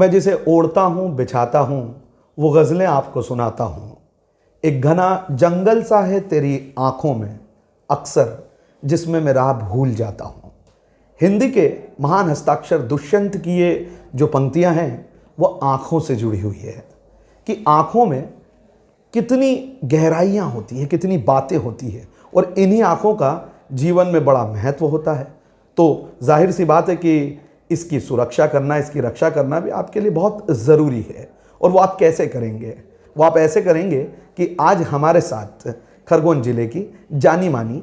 मैं जिसे ओढ़ता हूँ बिछाता हूँ वो गज़लें आपको सुनाता हूँ। एक घना जंगल सा है तेरी आँखों में अक्सर, जिसमें मैं राह भूल जाता हूँ। हिंदी के महान हस्ताक्षर दुष्यंत की ये जो पंक्तियाँ हैं वो आँखों से जुड़ी हुई है कि आँखों में कितनी गहराइयाँ होती हैं, कितनी बातें होती हैं और इन्हीं आँखों का जीवन में बड़ा महत्व होता है। तो जाहिर सी बात है कि इसकी सुरक्षा करना, इसकी रक्षा करना भी आपके लिए बहुत ज़रूरी है। और वो आप कैसे करेंगे? वो आप ऐसे करेंगे कि आज हमारे साथ खरगोन जिले की जानी मानी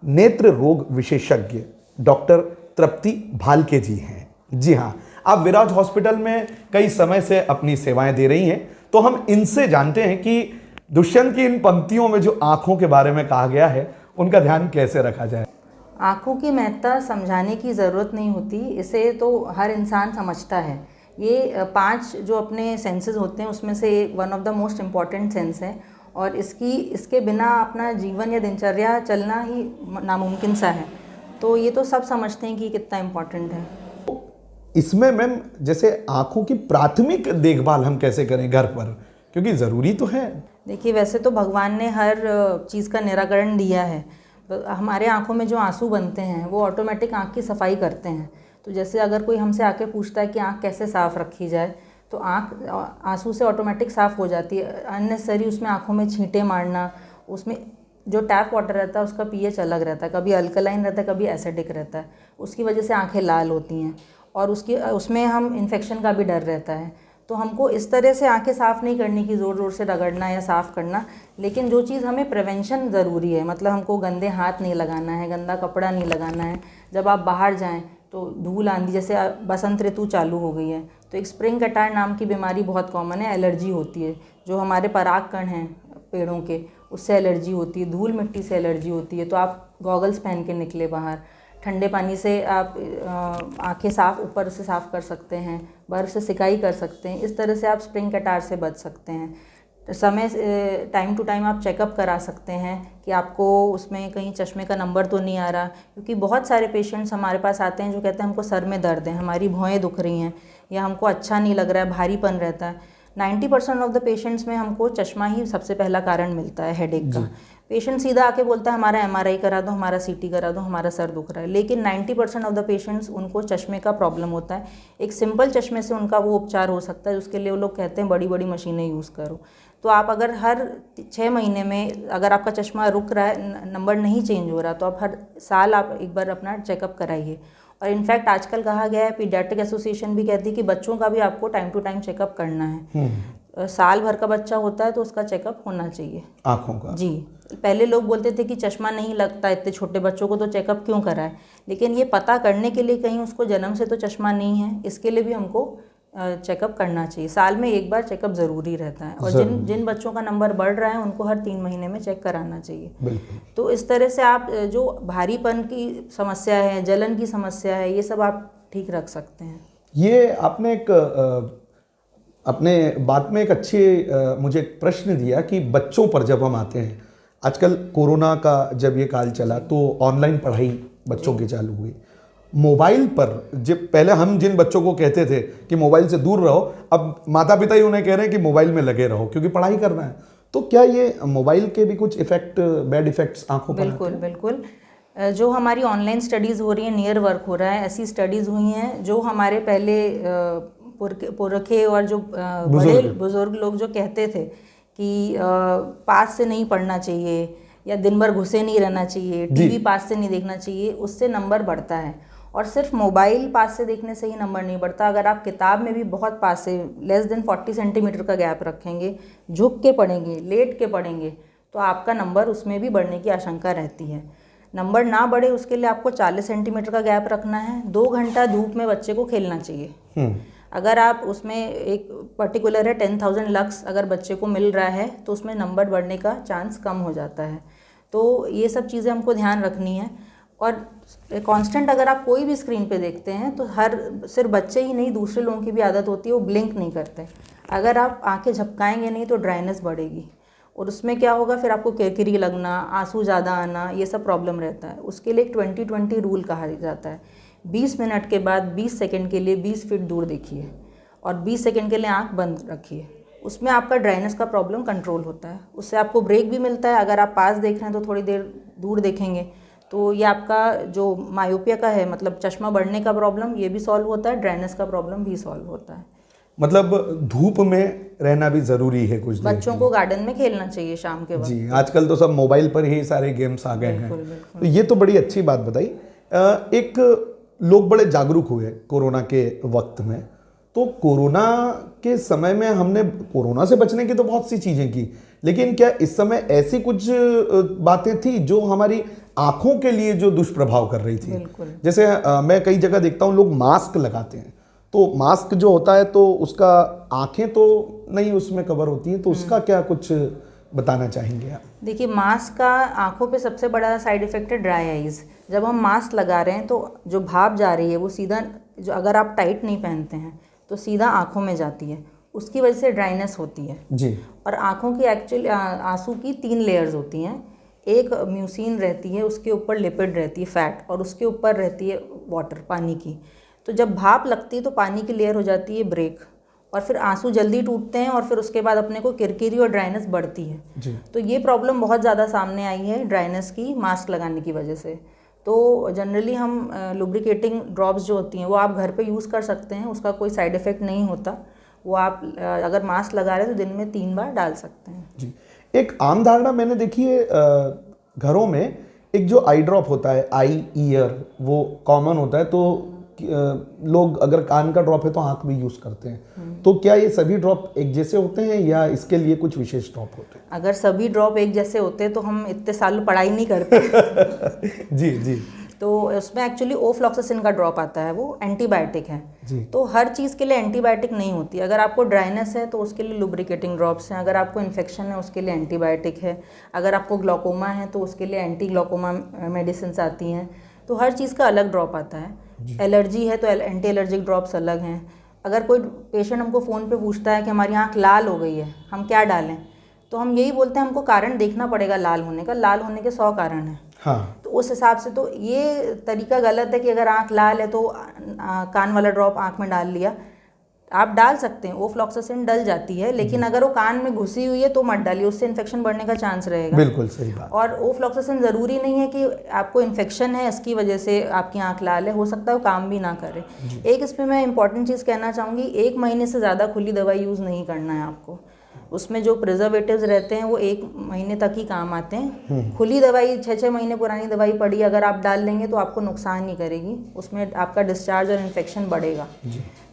नेत्र रोग विशेषज्ञ डॉक्टर तृप्ति भालके जी हैं। जी हाँ, आप विराज हॉस्पिटल में कई समय से अपनी सेवाएं दे रही हैं, तो हम इनसे जानते हैं कि दुष्यंत की इन पंक्तियों में जो आँखों के बारे में कहा गया है उनका ध्यान कैसे रखा जाए। आँखों की महत्ता समझाने की ज़रूरत नहीं होती, इसे तो हर इंसान समझता है। ये 5 जो अपने सेंसेस होते हैं उसमें से one of the most important sense है और इसके बिना अपना जीवन या दिनचर्या चलना ही नामुमकिन सा है। तो ये तो सब समझते हैं कि कितना इम्पॉर्टेंट है। इसमें मैम जैसे आँखों की प्राथमिक देखभाल हम कैसे करें घर पर, क्योंकि ज़रूरी तो है। देखिए, वैसे तो भगवान ने हर चीज़ का निराकरण दिया है। हमारे आँखों में जो आंसू बनते हैं वो ऑटोमेटिक आँख की सफाई करते हैं। तो जैसे अगर कोई हमसे आके पूछता है कि आँख कैसे साफ़ रखी जाए, तो आँख आंसू से ऑटोमेटिक साफ़ हो जाती है। अननेसेसरी उसमें आँखों में छींटे मारना, उसमें जो टैप वाटर रहता है उसका पीएच अलग रहता है, कभी अल्कलाइन रहता है, कभी एसिडिक रहता है, उसकी वजह से आँखें लाल होती हैं और उसमें हम इन्फेक्शन का भी डर रहता है। तो हमको इस तरह से आंखें साफ़ नहीं करनी कि ज़ोर ज़ोर से रगड़ना या साफ़ करना, लेकिन जो चीज़ हमें प्रिवेंशन ज़रूरी है, मतलब हमको गंदे हाथ नहीं लगाना है, गंदा कपड़ा नहीं लगाना है। जब आप बाहर जाएं तो धूल आंधी, जैसे बसंत ऋतु चालू हो गई है तो एक स्प्रिंग कटार नाम की बीमारी बहुत कॉमन है, एलर्जी होती है। जो हमारे पराग कण हैं पेड़ों के, उससे एलर्जी होती है, धूल मिट्टी से एलर्जी होती है। तो आप गॉगल्स पहन के निकले बाहर, ठंडे पानी से आप आंखें साफ़ ऊपर से साफ़ कर सकते हैं, बर्फ़ से सिकाई कर सकते हैं। इस तरह से आप स्प्रिंग कटार से बच सकते हैं। समय टाइम टू टाइम आप चेकअप करा सकते हैं कि आपको उसमें कहीं चश्मे का नंबर तो नहीं आ रहा, क्योंकि बहुत सारे पेशेंट्स हमारे पास आते हैं जो कहते हैं हमको सर में दर्द है, हमारी भौहें दुख रही हैं या हमको अच्छा नहीं लग रहा है, भारीपन रहता है। 90% ऑफ द पेशेंट्स में हमको चश्मा ही सबसे पहला कारण मिलता है हेडेक का। पेशेंट सीधा आके बोलता है हमारा MRI करा दो, हमारा CT करा दो, हमारा सर दुख रहा है, लेकिन 90% ऑफ द पेशेंट्स उनको चश्मे का प्रॉब्लम होता है। एक सिंपल चश्मे से उनका वो उपचार हो सकता है, उसके लिए वो लोग कहते हैं बड़ी बड़ी मशीनें यूज़ करो। तो आप अगर हर 6 महीने में अगर आपका चश्मा रुक रहा है, नंबर नहीं चेंज हो रहा, तो आप हर साल आप एक बार अपना चेकअप कराइए। और इनफैक्ट आजकल कहा गया है, पीडियाट्रिक एसोसिएशन भी कहती है कि बच्चों का भी आपको टाइम टू टाइम चेकअप करना है। साल भर का बच्चा होता है तो उसका चेकअप होना चाहिए आँखों का। जी, पहले लोग बोलते थे कि चश्मा नहीं लगता इतने छोटे बच्चों को तो चेकअप क्यों कराएं, लेकिन ये पता करने के लिए कहीं उसको जन्म से तो चश्मा नहीं है, इसके लिए भी हमको चेकअप करना चाहिए। साल में एक बार चेकअप ज़रूरी रहता है। और जिन बच्चों का नंबर बढ़ रहा है उनको हर 3 महीने में चेक कराना चाहिए। तो इस तरह से आप जो भारीपन की समस्या है, जलन की समस्या है, ये सब आप ठीक रख सकते हैं। ये आपने एक अपने बात में एक अच्छी मुझे एक प्रश्न दिया कि बच्चों पर जब हम आते हैं, आजकल कोरोना का जब ये काल चला तो ऑनलाइन पढ़ाई बच्चों की चालू हुई। मोबाइल पर जब पहले हम जिन बच्चों को कहते थे कि मोबाइल से दूर रहो, अब माता पिता ही उन्हें कह रहे हैं कि मोबाइल में लगे रहो क्योंकि पढ़ाई करना है। तो क्या ये मोबाइल के भी कुछ इफेक्ट, बैड इफेक्ट्स आंखों पर? बिल्कुल बिल्कुल। जो हमारी ऑनलाइन स्टडीज़ हो रही हैं, नियर वर्क हो रहा है, ऐसी स्टडीज़ हुई हैं जो हमारे पहले पुरखे और जो बड़े बुजुर्ग लोग जो कहते थे कि पास से नहीं पढ़ना चाहिए या दिन भर घुसे नहीं रहना चाहिए, टीवी पास से नहीं देखना चाहिए, उससे नंबर बढ़ता है। और सिर्फ मोबाइल पास से देखने से ही नंबर नहीं बढ़ता। अगर आप किताब में भी बहुत पास से लेस देन 40 सेंटीमीटर का गैप रखेंगे, झुक के पढ़ेंगे, लेट के पढ़ेंगे, तो आपका नंबर उसमें भी बढ़ने की आशंका रहती है। नंबर ना बढ़े उसके लिए आपको 40 सेंटीमीटर का गैप रखना है। 2 घंटा धूप में बच्चे को खेलना चाहिए। अगर आप उसमें एक पर्टिकुलर है 10,000 लक्स अगर बच्चे को मिल रहा है तो उसमें नंबर बढ़ने का चांस कम हो जाता है। तो ये सब चीज़ें हमको ध्यान रखनी है। और कांस्टेंट अगर आप कोई भी स्क्रीन पे देखते हैं तो सिर्फ बच्चे ही नहीं, दूसरे लोगों की भी आदत होती है, वो ब्लिंक नहीं करते। अगर आप आंखें झपकाएंगे नहीं तो ड्राइनेस बढ़ेगी और उसमें क्या होगा, फिर आपको किरकिरी लगना, आंसू ज़्यादा आना, ये सब प्रॉब्लम रहता है। उसके लिए एक 20-20 रूल कहा जाता है। 20 मिनट के बाद 20 सेकंड के लिए 20 फीट दूर देखिए और 20 सेकंड के लिए आंख बंद रखिए। उसमें आपका ड्राइनेस का प्रॉब्लम कंट्रोल होता है, उससे आपको ब्रेक भी मिलता है। अगर आप पास देख रहे हैं तो थोड़ी देर दूर देखेंगे, तो ये आपका जो मायोपिया का है, मतलब चश्मा बढ़ने का प्रॉब्लम, ये भी सॉल्व होता है, ड्राइनेस का प्रॉब्लम भी सॉल्व होता है। मतलब धूप में रहना भी ज़रूरी है कुछ देर। बच्चों को गार्डन में खेलना चाहिए शाम के वक्त। जी, आजकल तो सब मोबाइल पर ही सारे गेम्स आ गए हैं। बिल्कुल। तो ये तो बड़ी अच्छी बात बताई। एक लोग बड़े जागरूक हुए कोरोना के वक्त में, तो कोरोना के समय में हमने कोरोना से बचने की तो बहुत सी चीज़ें की, लेकिन क्या इस समय ऐसी कुछ बातें थी जो हमारी आंखों के लिए जो दुष्प्रभाव कर रही थी? बिल्कुल। जैसे मैं कई जगह देखता हूँ लोग मास्क लगाते हैं, तो मास्क जो होता है तो उसका आंखें तो नहीं उसमें कवर होती हैं, तो उसका क्या कुछ बताना चाहेंगे आप? देखिए, मास्क का आंखों पे सबसे बड़ा साइड इफ़ेक्ट है ड्राई आइज़। जब हम मास्क लगा रहे हैं तो जो भाप जा रही है वो सीधा, जो अगर आप टाइट नहीं पहनते हैं तो सीधा आंखों में जाती है, उसकी वजह से ड्राइनेस होती है जी। और आंखों की एक्चुअली आंसू की 3 लेयर्स होती हैं। एक म्यूसिन रहती है, उसके ऊपर लिपिड रहती है फैट, और उसके ऊपर रहती है वाटर, पानी की। तो जब भाप लगती है तो पानी की लेयर हो जाती है ब्रेक, और फिर आंसू जल्दी टूटते हैं और फिर उसके बाद अपने को किरकिरी और ड्राइनेस बढ़ती है जी। तो ये प्रॉब्लम बहुत ज़्यादा सामने आई है ड्राइनेस की, मास्क लगाने की वजह से। तो जनरली हम लुब्रिकेटिंग ड्रॉप्स जो होती हैं वो आप घर पे यूज़ कर सकते हैं, उसका कोई साइड इफ़ेक्ट नहीं होता। वो आप अगर मास्क लगा रहे हैं तो दिन में 3 बार डाल सकते हैं। जी। एक आम धारणा मैंने देखी है, घरों में एक जो आई ड्रॉप होता है, आई ईयर, वो कॉमन होता है, तो लोग अगर कान का ड्रॉप है तो आंख भी यूज़ करते हैं। तो क्या ये सभी ड्रॉप एक जैसे होते हैं या इसके लिए कुछ विशेष ड्रॉप होते हैं? अगर सभी ड्रॉप एक जैसे होते तो हम इतने साल पढ़ाई नहीं करते। जी जी। तो उसमें एक्चुअली ओफ्लॉक्सासिन का ड्रॉप आता है, वो एंटीबायोटिक है जी। तो हर चीज़ के लिए एंटीबायोटिक नहीं होती। अगर आपको ड्राइनेस है तो उसके लिए लुब्रिकेटिंग ड्रॉप्स हैं, अगर आपको इन्फेक्शन है उसके लिए एंटीबायोटिक है, अगर आपको ग्लॉकोमा है तो उसके लिए एंटी ग्लॉकोमा मेडिसिन आती हैं। तो हर चीज़ का अलग ड्रॉप आता है। एलर्जी है तो एंटी एलर्जिक ड्रॉप्स अलग हैं। अगर कोई पेशेंट हमको फ़ोन पे पूछता है कि हमारी आँख लाल हो गई है, हम क्या डालें, तो हम यही बोलते हैं हमको कारण देखना पड़ेगा लाल होने का। लाल होने के 100 कारण हैं। हाँ। तो उस हिसाब से तो ये तरीका गलत है कि अगर आँख लाल है तो कान वाला ड्रॉप आँख में डाल लिया। आप डाल सकते हैं, ओफ्लॉक्सासिन डल जाती है, लेकिन अगर वो कान में घुसी हुई है तो मत डालिए, उससे इन्फेक्शन बढ़ने का चांस रहेगा। बिल्कुल सही बात। और ओफ्लॉक्सासिन ज़रूरी नहीं है कि आपको इन्फेक्शन है इसकी वजह से आपकी आंख लाल है, हो सकता है वो काम भी ना करे। एक इसमें मैं इंपॉर्टेंट चीज़ कहना चाहूँगी, 1 महीने से ज़्यादा खुली दवाई यूज़ नहीं करना है आपको। उसमें जो प्रिजर्वेटिव्स रहते हैं वो 1 महीने तक ही काम आते हैं। खुली दवाई 6-6 महीने पुरानी दवाई पड़ी अगर आप डाल लेंगे तो आपको नुकसान नहीं करेगी, उसमें आपका डिस्चार्ज और इन्फेक्शन बढ़ेगा।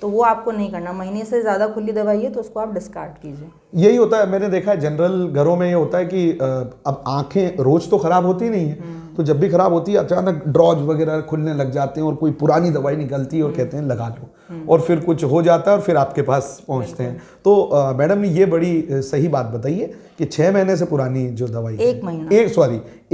तो वो आपको नहीं करना। महीने से ज़्यादा खुली दवाई है तो उसको आप डिस्कार्ड कीजिए। यही होता है, मैंने देखा है जनरल घरों में ये होता है कि अब आंखें रोज तो खराब होती नहीं है, तो जब भी खराब होती है अचानक ड्रॉज वगैरह खुलने लग जाते हैं और कोई पुरानी दवाई निकलती है और कहते हैं लगा लो, और फिर कुछ हो जाता है और फिर आपके पास पहुंचते हैं। तो मैडम ने ये बड़ी सही बात बताई है कि 6 महीने से पुरानी जो दवाई 1 महीना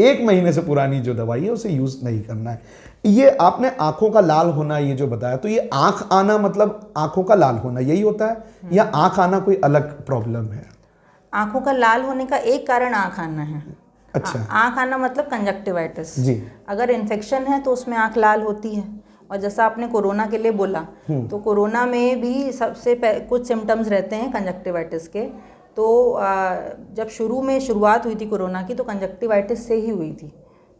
1 महीने से पुरानी जो दवाई है उसे यूज नहीं करना है। ये आपने आंखों का लाल होना ये जो बताया, तो ये आंख आना मतलब आंखों का लाल होना यही होता है या आंख आना कोई अलग प्रॉब्लम है? आंखों का लाल होने का एक कारण आंख आना है। अच्छा। आंख आना मतलब कंजक्टिवाइटिस। जी। अगर इन्फेक्शन है तो उसमें आंख लाल होती है। और जैसा आपने कोरोना के लिए बोला, तो कोरोना में भी सबसे कुछ सिम्टम्स रहते हैं कंजक्टिवाइटिस के। तो जब शुरुआत हुई थी कोरोना की तो कंजक्टिवाइटिस से ही हुई थी,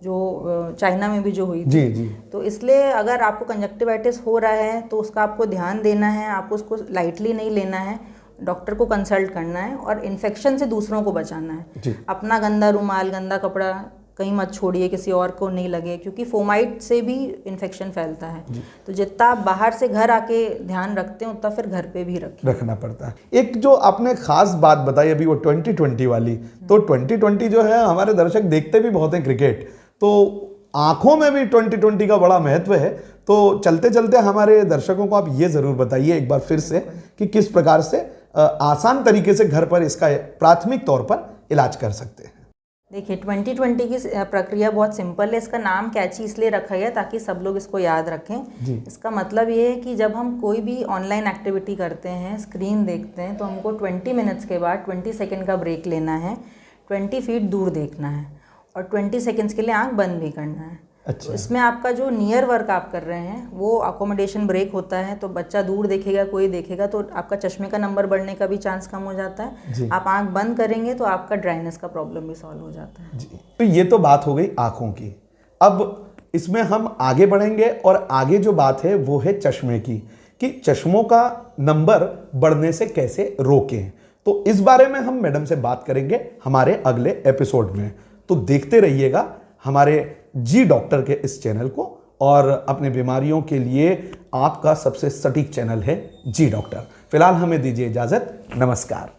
जो चाइना में भी जो हुई थी। जी जी। तो इसलिए अगर आपको कंजक्टिवाइटिस हो रहा है तो उसका आपको ध्यान देना है, आपको उसको लाइटली नहीं लेना है, डॉक्टर को कंसल्ट करना है और इन्फेक्शन से दूसरों को बचाना है। जी। अपना गंदा रुमाल, गंदा कपड़ा कहीं मत छोड़िए, किसी और को नहीं लगे, क्योंकि फोमाइट से भी इन्फेक्शन फैलता है। तो जितना आप बाहर से घर आके ध्यान रखते हैं उतना फिर घर पे भी रखना पड़ता है। एक जो आपने खास बात बताई अभी वो 2020 वाली, तो 2020 जो है हमारे दर्शक देखते भी बहुत हैं क्रिकेट, तो आंखों में भी 2020 का बड़ा महत्व है। तो चलते चलते हमारे दर्शकों को आप ये ज़रूर बताइए एक बार फिर से कि किस प्रकार से आसान तरीके से घर पर इसका प्राथमिक तौर पर इलाज कर सकते हैं। देखिए, 2020 की प्रक्रिया बहुत सिंपल है। इसका नाम कैची इसलिए रखा गया ताकि सब लोग इसको याद रखें। इसका मतलब ये है कि जब हम कोई भी ऑनलाइन एक्टिविटी करते हैं, स्क्रीन देखते हैं, तो हमको 20 मिनट्स के बाद 20 सेकेंड का ब्रेक लेना है, 20 फीट दूर देखना है और 20 सेकेंड्स के लिए आंख बंद भी करना है। अच्छा। तो इसमें आपका जो नियर वर्क आप कर रहे हैं वो अकोमोडेशन ब्रेक होता है, तो बच्चा दूर देखेगा, कोई देखेगा तो आपका चश्मे का नंबर बढ़ने का भी चांस कम हो जाता जी। है। आप आंख बंद करेंगे तो आपका ड्राइनेस का प्रॉब्लम भी सॉल्व हो जाता है। जी, तो ये तो बात हो गई आंखों की। अब इसमें हम आगे बढ़ेंगे और आगे जो बात है वो है चश्मे की, कि चश्मों का नंबर बढ़ने से कैसे रोकें। तो इस बारे में हम मैडम से बात करेंगे हमारे अगले एपिसोड में। तो देखते रहिएगा हमारे जी डॉक्टर के इस चैनल को, और अपने बीमारियों के लिए आपका सबसे सटीक चैनल है जी डॉक्टर। फिलहाल हमें दीजिए इजाजत, नमस्कार।